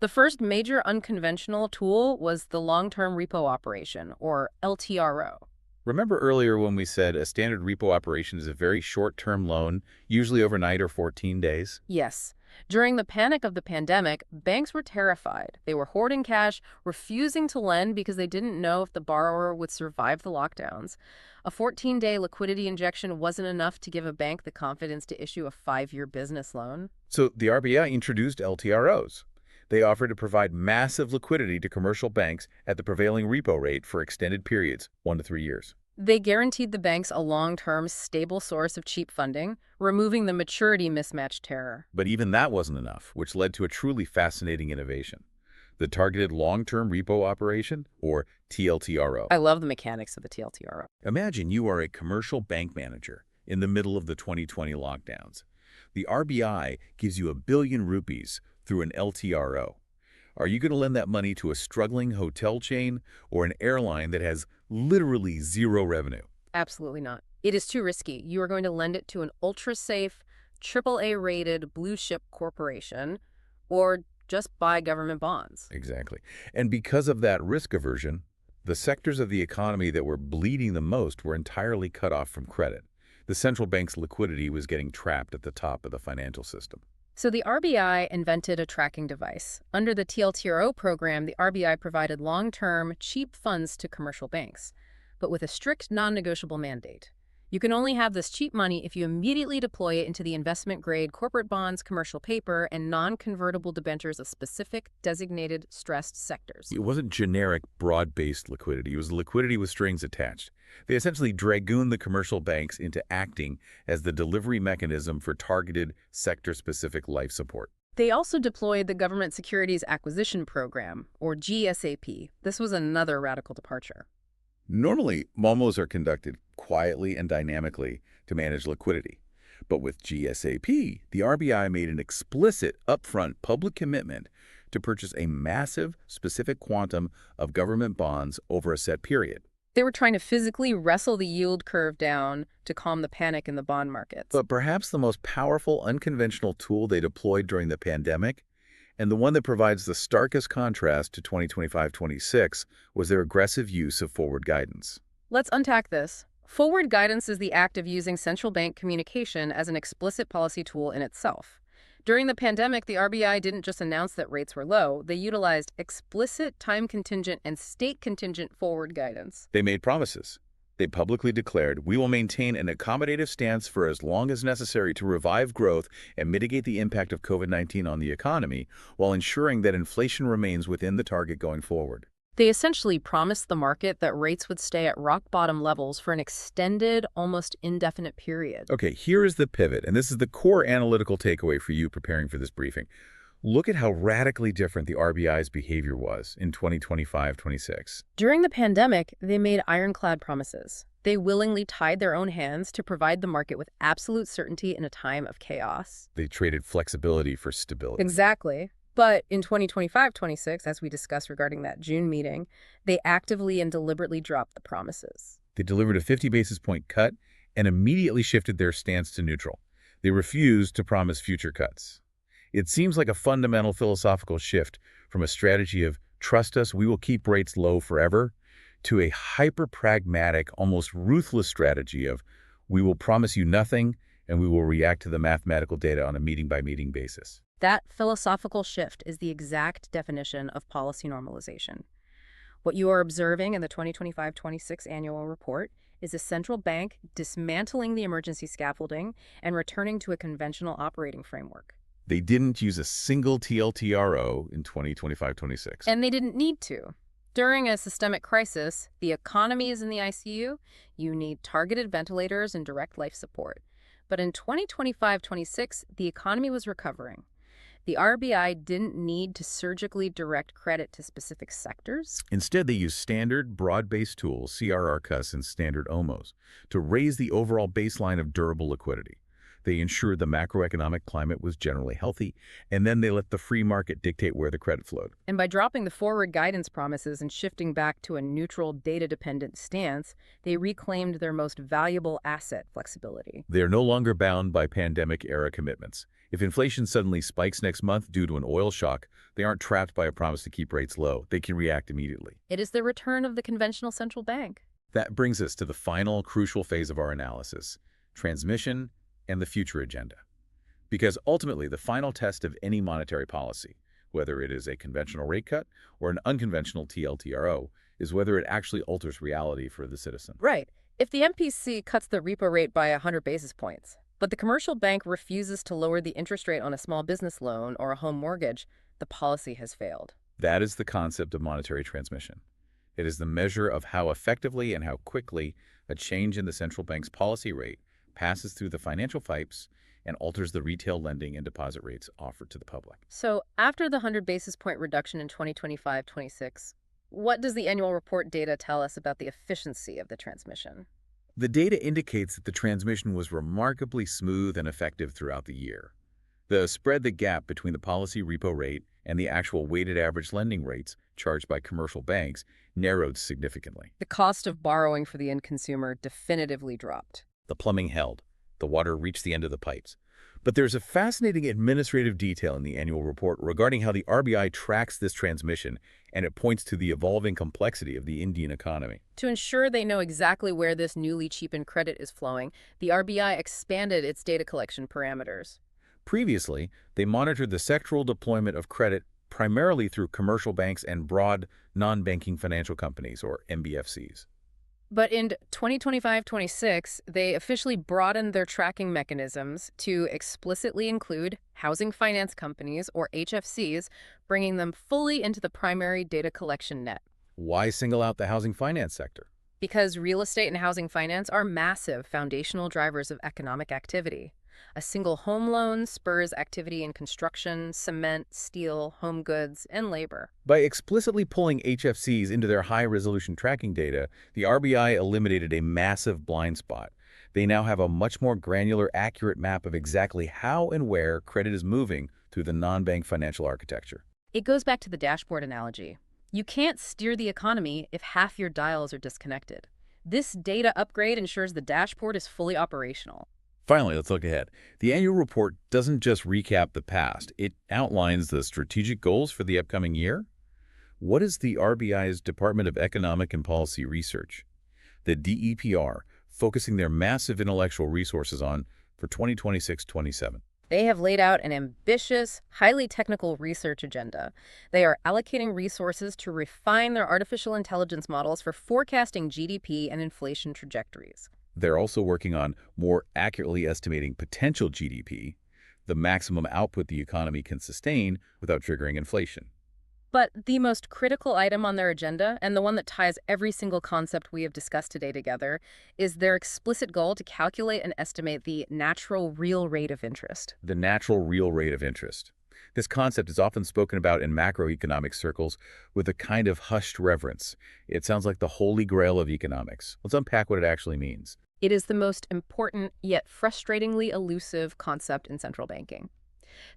S2: The first major unconventional tool was the long-term repo operation, or LTRO.
S1: Remember earlier when we said a standard repo operation is a very short-term loan, usually overnight or 14 days?
S2: Yes. During the panic of the pandemic, banks were terrified. They were hoarding cash, refusing to lend because they didn't know if the borrower would survive the lockdowns. A 14-day liquidity injection wasn't enough to give a bank the confidence to issue a 5-year business loan.
S1: So the RBI introduced LTROs. They offered to provide massive liquidity to commercial banks at the prevailing repo rate for extended periods, 1 to 3 years.
S2: They guaranteed the banks a long-term, stable source of cheap funding, removing the maturity mismatch terror.
S1: But even that wasn't enough, which led to a truly fascinating innovation. The Targeted Long-Term Repo Operation, or TLTRO.
S2: I love the mechanics of the TLTRO.
S1: Imagine you are a commercial bank manager in the middle of the 2020 lockdowns. The RBI gives you 1 billion rupees through an LTRO. Are you going to lend that money to a struggling hotel chain or an airline that has literally zero revenue?
S2: Absolutely not. It is too risky. You are going to lend it to an ultra-safe, AAA-rated blue-chip corporation or just buy government bonds.
S1: Exactly. And because of that risk aversion, the sectors of the economy that were bleeding the most were entirely cut off from credit. The central bank's liquidity was getting trapped at the top of the financial system.
S2: So the RBI invented a tracking device. Under the TLTRO program, the RBI provided long-term, cheap funds to commercial banks, but with a strict non-negotiable mandate. You can only have this cheap money if you immediately deploy it into the investment-grade corporate bonds, commercial paper, and non-convertible debentures of specific designated stressed sectors.
S1: It wasn't generic, broad-based liquidity. It was liquidity with strings attached. They essentially dragooned the commercial banks into acting as the delivery mechanism for targeted, sector-specific life support.
S2: They also deployed the Government Securities Acquisition Program, or GSAP. This was another radical departure.
S1: Normally, MOMOs are conducted quietly and dynamically to manage liquidity. But with GSAP, the RBI made an explicit, upfront public commitment to purchase a massive, specific quantum of government bonds over a set period.
S2: They were trying to physically wrestle the yield curve down to calm the panic in the bond markets.
S1: But perhaps the most powerful, unconventional tool they deployed during the pandemic, and the one that provides the starkest contrast to 2025-26, was their aggressive use of forward guidance.
S2: Let's unpack this. Forward guidance is the act of using central bank communication as an explicit policy tool in itself. During the pandemic, the RBI didn't just announce that rates were low. They utilized explicit time-contingent and state-contingent forward guidance.
S1: They made promises. They publicly declared, "We will maintain an accommodative stance for as long as necessary to revive growth and mitigate the impact of COVID-19 on the economy, while ensuring that inflation remains within the target going forward."
S2: They essentially promised the market that rates would stay at rock-bottom levels for an extended, almost indefinite period.
S1: Okay, here is the pivot, and this is the core analytical takeaway for you preparing for this briefing. Look at how radically different the RBI's behavior was in 2025-26.
S2: During the pandemic, they made ironclad promises. They willingly tied their own hands to provide the market with absolute certainty in a time of chaos.
S1: They traded flexibility for stability.
S2: Exactly. But in 2025-26, as we discussed regarding that June meeting, they actively and deliberately dropped the promises.
S1: They delivered a 50 basis point cut and immediately shifted their stance to neutral. They refused to promise future cuts. It seems like a fundamental philosophical shift from a strategy of "trust us, we will keep rates low forever," to a hyper-pragmatic, almost ruthless strategy of "we will promise you nothing and we will react to the mathematical data on a meeting-by-meeting basis."
S2: That philosophical shift is the exact definition of policy normalization. What you are observing in the 2025-26 annual report is a central bank dismantling the emergency scaffolding and returning to a conventional operating framework.
S1: They didn't use a single TLTRO in 2025-26.
S2: And they didn't need to. During a systemic crisis, the economy is in the ICU, you need targeted ventilators and direct life support. But in 2025-26, the economy was recovering. The RBI didn't need to surgically direct credit to specific sectors.
S1: Instead, they used standard, broad-based tools, CRR-CUS and standard OMOs, to raise the overall baseline of durable liquidity. They ensured the macroeconomic climate was generally healthy, and then they let the free market dictate where the credit flowed.
S2: And by dropping the forward guidance promises and shifting back to a neutral, data-dependent stance, they reclaimed their most valuable asset, flexibility.
S1: They are no longer bound by pandemic-era commitments. If inflation suddenly spikes next month due to an oil shock, they aren't trapped by a promise to keep rates low. They can react immediately.
S2: It is the return of the conventional central bank.
S1: That brings us to the final crucial phase of our analysis: transmission and the future agenda. Because ultimately, the final test of any monetary policy, whether it is a conventional rate cut or an unconventional TLTRO, is whether it actually alters reality for the citizen.
S2: Right. If the MPC cuts the repo rate by 100 basis points, but the commercial bank refuses to lower the interest rate on a small business loan or a home mortgage, the policy has failed.
S1: That is the concept of monetary transmission. It is the measure of how effectively and how quickly a change in the central bank's policy rate passes through the financial pipes and alters the retail lending and deposit rates offered to the public.
S2: So after the 100 basis point reduction in 2025-26, what does the annual report data tell us about the efficiency of the transmission?
S1: The data indicates that the transmission was remarkably smooth and effective throughout the year. The gap between the policy repo rate and the actual weighted average lending rates charged by commercial banks narrowed significantly.
S2: The cost of borrowing for the end consumer definitively dropped.
S1: The plumbing held. The water reached the end of the pipes. But there's a fascinating administrative detail in the annual report regarding how the RBI tracks this transmission, and it points to the evolving complexity of the Indian economy.
S2: To ensure they know exactly where this newly cheapened credit is flowing, the RBI expanded its data collection parameters.
S1: Previously, they monitored the sectoral deployment of credit primarily through commercial banks and broad non-banking financial companies, or MBFCs.
S2: But in 2025-26, they officially broadened their tracking mechanisms to explicitly include housing finance companies, or HFCs, bringing them fully into the primary data collection net.
S1: Why single out the housing finance sector?
S2: Because real estate and housing finance are massive foundational drivers of economic activity. A single home loan spurs activity in construction, cement, steel, home goods, and labor.
S1: By explicitly pulling HFCs into their high-resolution tracking data, the RBI eliminated a massive blind spot. They now have a much more granular, accurate map of exactly how and where credit is moving through the non-bank financial architecture.
S2: It goes back to the dashboard analogy. You can't steer the economy if half your dials are disconnected. This data upgrade ensures the dashboard is fully operational.
S1: Finally, let's look ahead. The annual report doesn't just recap the past. It outlines the strategic goals for the upcoming year. What is the RBI's Department of Economic and Policy Research, the DEPR, focusing their massive intellectual resources on for 2026-27?
S2: They have laid out an ambitious, highly technical research agenda. They are allocating resources to refine their artificial intelligence models for forecasting GDP and inflation trajectories.
S1: They're also working on more accurately estimating potential GDP, the maximum output the economy can sustain without triggering inflation.
S2: But the most critical item on their agenda, and the one that ties every single concept we have discussed today together, is their explicit goal to calculate and estimate the natural real rate of interest.
S1: The natural real rate of interest. This concept is often spoken about in macroeconomic circles with a kind of hushed reverence. It sounds like the holy grail of economics. Let's unpack what it actually means.
S2: It is the most important, yet frustratingly elusive concept in central banking.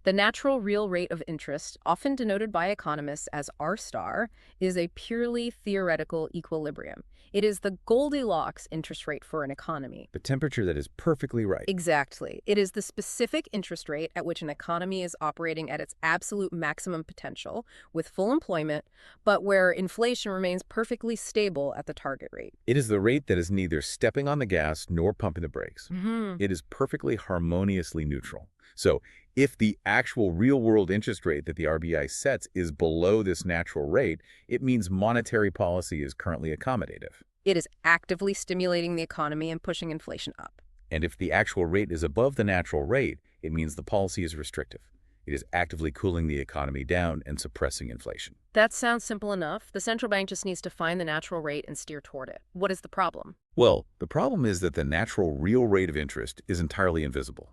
S2: The natural real rate of interest, often denoted by economists as R star, is a purely theoretical equilibrium. It is the Goldilocks interest rate for an economy.
S1: The temperature that is perfectly right.
S2: Exactly. It is the specific interest rate at which an economy is operating at its absolute maximum potential, with full employment, but where inflation remains perfectly stable at the target rate.
S1: It is the rate that is neither stepping on the gas nor pumping the brakes.
S2: Mm-hmm.
S1: It is perfectly harmoniously neutral. So, if the actual real-world interest rate that the RBI sets is below this natural rate, it means monetary policy is currently accommodative.
S2: It is actively stimulating the economy and pushing inflation up.
S1: And if the actual rate is above the natural rate, it means the policy is restrictive. It is actively cooling the economy down and suppressing inflation.
S2: That sounds simple enough. The central bank just needs to find the natural rate and steer toward it. What is the problem?
S1: Well, the problem is that the natural real rate of interest is entirely invisible.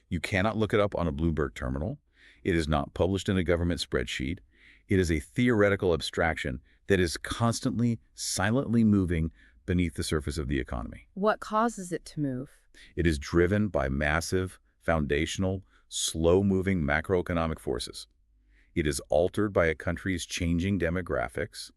S1: You cannot look it up on a Bloomberg terminal. It is not published in a government spreadsheet. It is a theoretical abstraction that is constantly, silently moving beneath the surface of the economy.
S2: What causes it to move?
S1: It is driven by massive, foundational, slow-moving macroeconomic forces. It is altered by a country's changing demographics.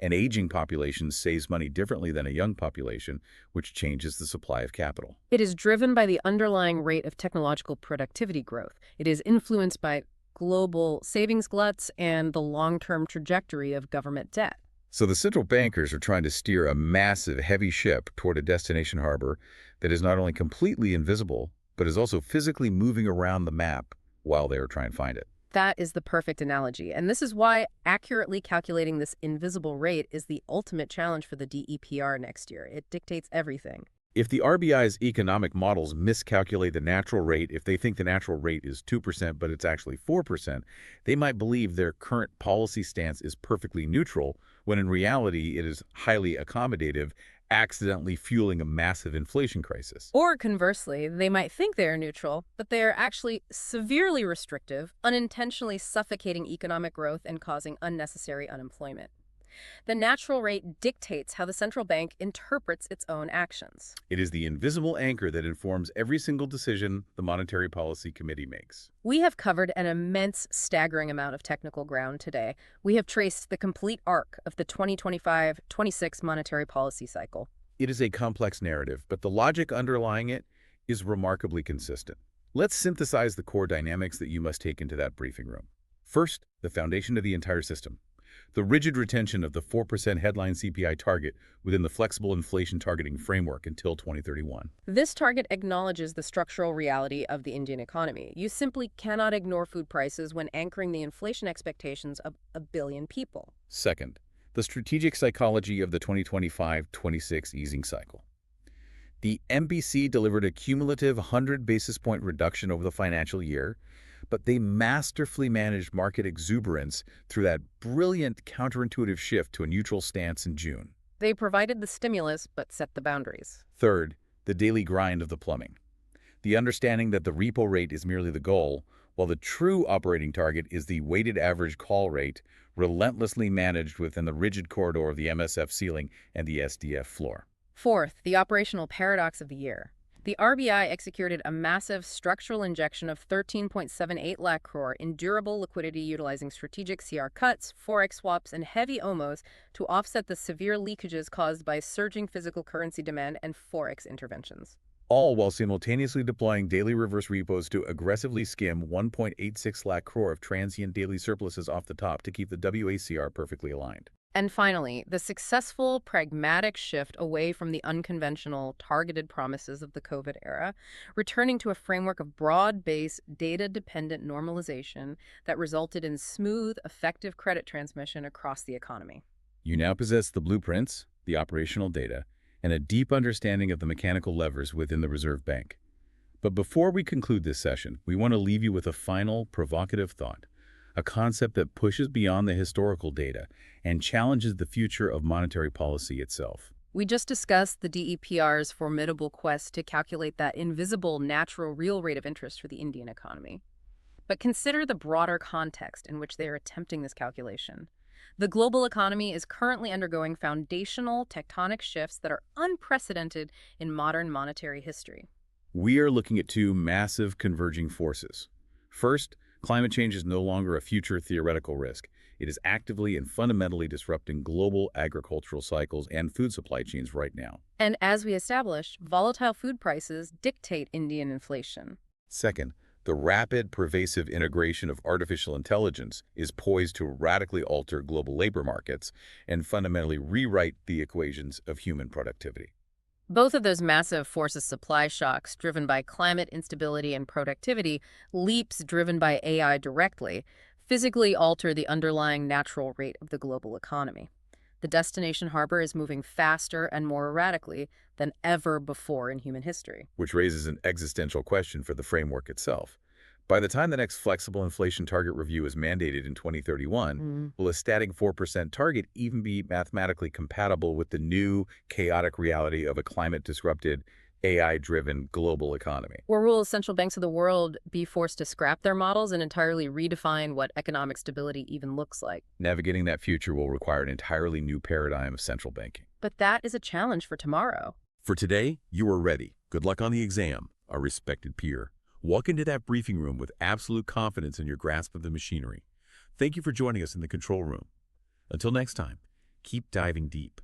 S1: An aging population saves money differently than a young population, which changes the supply of capital.
S2: It is driven by the underlying rate of technological productivity growth. It is influenced by global savings gluts and the long-term trajectory of government debt.
S1: So the central bankers are trying to steer a massive, heavy ship toward a destination harbor that is not only completely invisible, but is also physically moving around the map while they are trying to find it.
S2: That is the perfect analogy, and this is why accurately calculating this invisible rate is the ultimate challenge for the DEPR next year. It dictates everything.
S1: If the RBI's economic models miscalculate the natural rate, if they think the natural rate is 2%, but it's actually 4%, they might believe their current policy stance is perfectly neutral, when in reality it is highly accommodative, accidentally fueling a massive inflation crisis.
S2: Or conversely, they might think they are neutral, but they are actually severely restrictive, unintentionally suffocating economic growth and causing unnecessary unemployment. The natural rate dictates how the central bank interprets its own actions.
S1: It is the invisible anchor that informs every single decision the Monetary Policy Committee makes.
S2: We have covered an immense, staggering amount of technical ground today. We have traced the complete arc of the 2025-26 monetary policy cycle.
S1: It is a complex narrative, but the logic underlying it is remarkably consistent. Let's synthesize the core dynamics that you must take into that briefing room. First, the foundation of the entire system. The rigid retention of the 4% headline CPI target within the flexible inflation targeting framework until 2031.
S2: This target acknowledges the structural reality of the Indian economy. You simply cannot ignore food prices when anchoring the inflation expectations of a billion people.
S1: Second, the strategic psychology of the 2025-26 easing cycle. The MPC delivered a cumulative 100 basis point reduction over the financial year, but they masterfully managed market exuberance through that brilliant counterintuitive shift to a neutral stance in June.
S2: They provided the stimulus but set the boundaries.
S1: Third, the daily grind of the plumbing. The understanding that the repo rate is merely the goal, while the true operating target is the weighted average call rate, relentlessly managed within the rigid corridor of the MSF ceiling and the SDF floor.
S2: Fourth, the operational paradox of the year. The RBI executed a massive structural injection of 13.78 lakh crore in durable liquidity utilizing strategic CR cuts, forex swaps, and heavy OMOs to offset the severe leakages caused by surging physical currency demand and forex interventions.
S1: All while simultaneously deploying daily reverse repos to aggressively skim 1.86 lakh crore of transient daily surpluses off the top to keep the WACR perfectly aligned.
S2: And finally, the successful, pragmatic shift away from the unconventional, targeted promises of the COVID era, returning to a framework of broad-based, data-dependent normalization that resulted in smooth, effective credit transmission across the economy.
S1: You now possess the blueprints, the operational data, and a deep understanding of the mechanical levers within the Reserve Bank. But before we conclude this session, we want to leave you with a final, provocative thought. A concept that pushes beyond the historical data and challenges the future of monetary policy itself.
S2: We just discussed the DEPR's formidable quest to calculate that invisible, natural, real rate of interest for the Indian economy. But consider the broader context in which they are attempting this calculation. The global economy is currently undergoing foundational tectonic shifts that are unprecedented in modern monetary history.
S1: We are looking at two massive converging forces. First, climate change is no longer a future theoretical risk. It is actively and fundamentally disrupting global agricultural cycles and food supply chains right now.
S2: And as we established, volatile food prices dictate Indian inflation.
S1: Second, the rapid, pervasive integration of artificial intelligence is poised to radically alter global labor markets and fundamentally rewrite the equations of human productivity.
S2: Both of those massive forces, supply shocks driven by climate instability and productivity, leaps driven by AI directly, physically alter the underlying natural rate of the global economy. The destination harbor is moving faster and more erratically than ever before in human history.
S1: Which raises an existential question for the framework itself. By the time the next flexible inflation target review is mandated in 2031, will a static 4% target even be mathematically compatible with the new, chaotic reality of a climate-disrupted, AI-driven global economy?
S2: Or will central banks of the world be forced to scrap their models and entirely redefine what economic stability even looks like?
S1: Navigating that future will require an entirely new paradigm of central banking.
S2: But that is a challenge for tomorrow.
S1: For today, you are ready. Good luck on the exam, our respected peer. Walk into that briefing room with absolute confidence in your grasp of the machinery. Thank you for joining us in the control room. Until next time, keep diving deep.